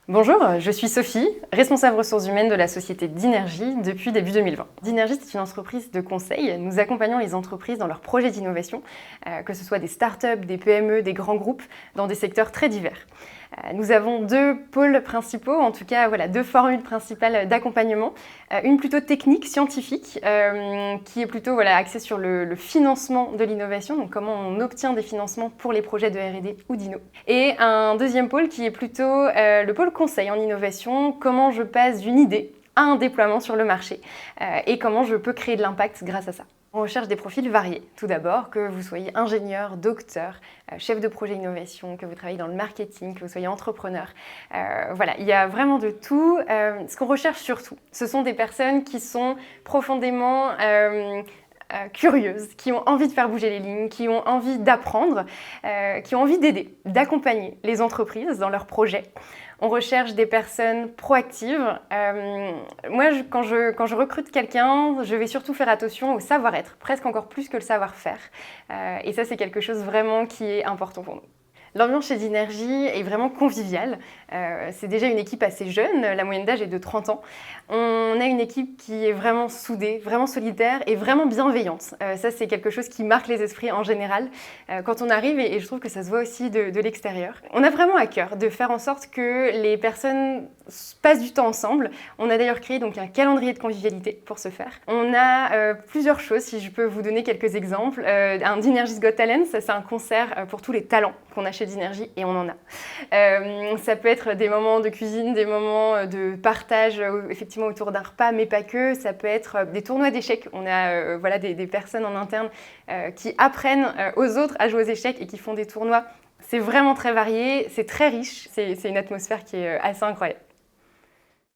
Bonjour, je suis Sophie, responsable ressources humaines de la société Dinergy depuis début 2020. Dinergy, c'est une entreprise de conseil. Nous accompagnons les entreprises dans leurs projets d'innovation, que ce soit des startups, des PME, des grands groupes, dans des secteurs très divers. Nous avons deux pôles principaux, en tout cas deux formules principales d'accompagnement. Une plutôt technique, scientifique, qui est plutôt axée sur le financement de l'innovation, donc comment on obtient des financements pour les projets de R&D ou d'Inno. Et un deuxième pôle qui est plutôt le pôle conseil en innovation, comment je passe d'une idée à un déploiement sur le marché et comment je peux créer de l'impact grâce à ça. On recherche des profils variés. Tout d'abord, que vous soyez ingénieur, docteur, chef de projet innovation, que vous travaillez dans le marketing, que vous soyez entrepreneur. Il y a vraiment de tout. Ce qu'on recherche surtout, ce sont des personnes qui sont profondément curieuses, qui ont envie de faire bouger les lignes, qui ont envie d'apprendre, qui ont envie d'aider, d'accompagner les entreprises dans leurs projets. On recherche des personnes proactives. Moi, quand je recrute quelqu'un, je vais surtout faire attention au savoir-être, presque encore plus que le savoir-faire. Et ça, c'est quelque chose vraiment qui est important pour nous. L'ambiance chez Dinergy est vraiment conviviale. C'est déjà une équipe assez jeune, la moyenne d'âge est de 30 ans. On a une équipe qui est vraiment soudée, vraiment solidaire et vraiment bienveillante. Ça, c'est quelque chose qui marque les esprits en général quand on arrive et je trouve que ça se voit aussi de l'extérieur. On a vraiment à cœur de faire en sorte que les personnes passent du temps ensemble. On a d'ailleurs créé donc un calendrier de convivialité pour ce faire. On a plusieurs choses, si je peux vous donner quelques exemples. Un Dinergy's Got Talent, ça c'est un concert pour tous les talents qu'on a chez Dinergy et on en a. Ça peut être des moments de cuisine, des moments de partage effectivement autour d'un repas, mais pas que. Ça peut être des tournois d'échecs. On a des personnes en interne qui apprennent aux autres à jouer aux échecs et qui font des tournois. C'est vraiment très varié, c'est très riche, c'est une atmosphère qui est assez incroyable.